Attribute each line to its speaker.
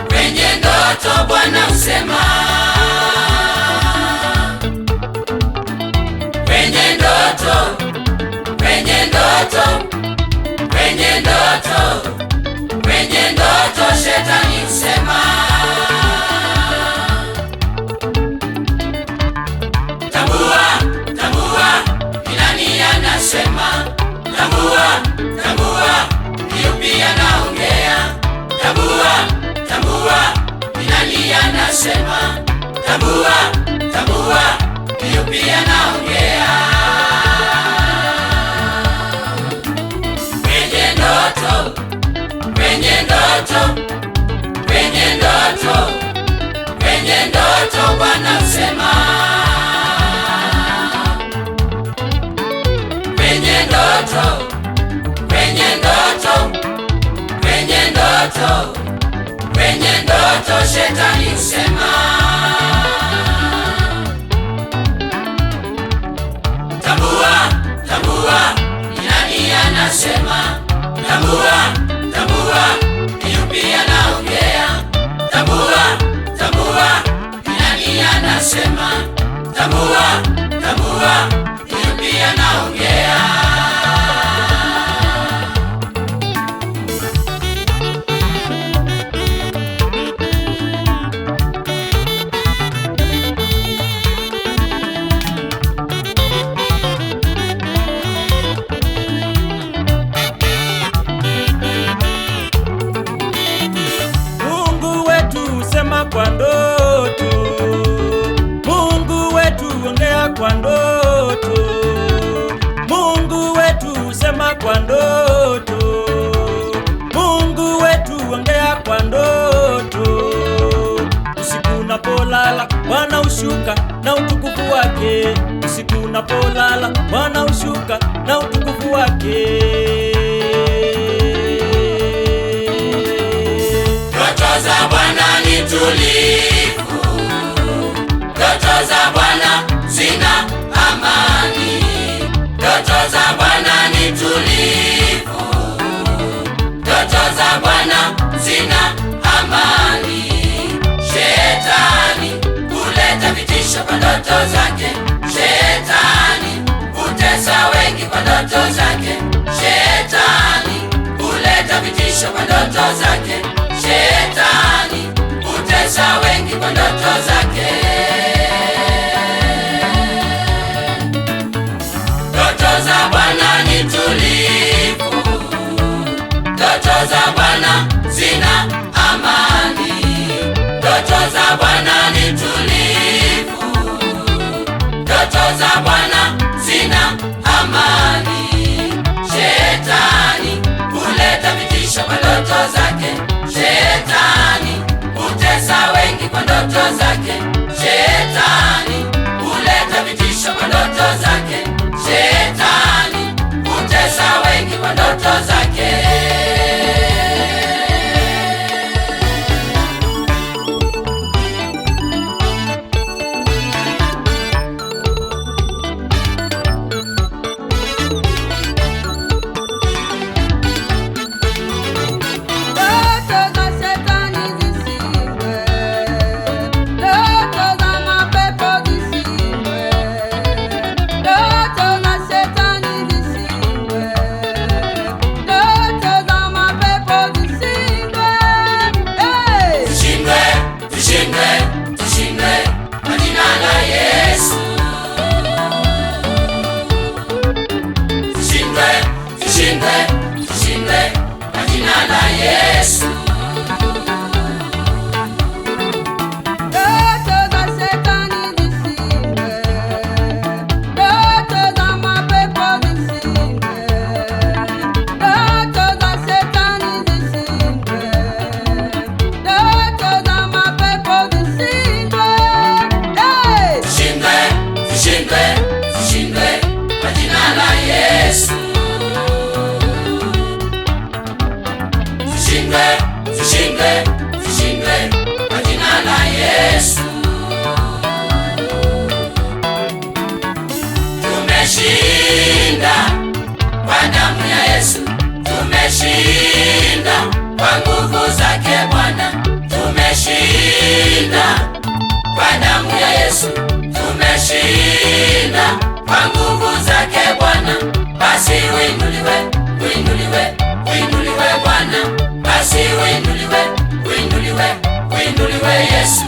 Speaker 1: kwenye ndoto Bwana husema, kwenye ndoto Shetani husema, tambua, ni nani anasema, tambua, yupi anaongea, tambua, ni nani anasema, tambua, yupi anaongea. Kwenye ndoto Bwana husema, kwenye ndoto Shetani husema, tambua, ni nani anasema, tambua, yupi anaongea, tambua, ni nani anasema, tambua, yupi anaongea.
Speaker 2: Kwa ndoto, Mungu wetu ongea kwa ndoto, Mungu wetu sema kwa ndoto, Mungu wetu ongea kwa ndoto. Usiku unapolala Bwana hushuka na utukufu wake, usiku unapolala Bwana hushuka na utukufu wake.
Speaker 1: Ndoto za Bwana ni tulivu, ndoto za Bwana zina amani, ndoto za Bwana ni tulivu, ndoto za Bwana zina amani. Shetani huleta vitisho kwa ndoto zake, Shetani hutesa wengi kwa ndoto zake, Shetani huleta vitisho kwa ndoto zake, Shetani hutesa wengi kwa ndoto zake. Ndoto za Bwana ni tulivu, ndoto za Bwana zina amani, ndoto za Bwana ni tulivu, ndoto za Bwana zina amani. Shetani huleta vitisho kwa ndoto zake, Shetani hutesa wengi kwa ndoto zake, Shetani huleta vitisho kwa ndoto zake, Shetani hutesa wengi kwa ndoto zake. Tushindwe kwa jina la Yesu.
Speaker 3: Ndoto za Shetani zishindwe, ndoto za mapepo zishindwe, ndoto za Shetani zishindwe, ndoto za mapepo zishindwe.
Speaker 1: Tushindwe kwa jina la Yesu. Tushindwe kwa jina la Yesu. Tumeshinda kwa damu ya Yesu, tumeshinda kwa nguvu kwa nguvu zake Bwana, basi uinuliwe, uinuliwe, uinuliwe Bwana, basi uinuliwe, uinuliwe, uinuliwe Yesu.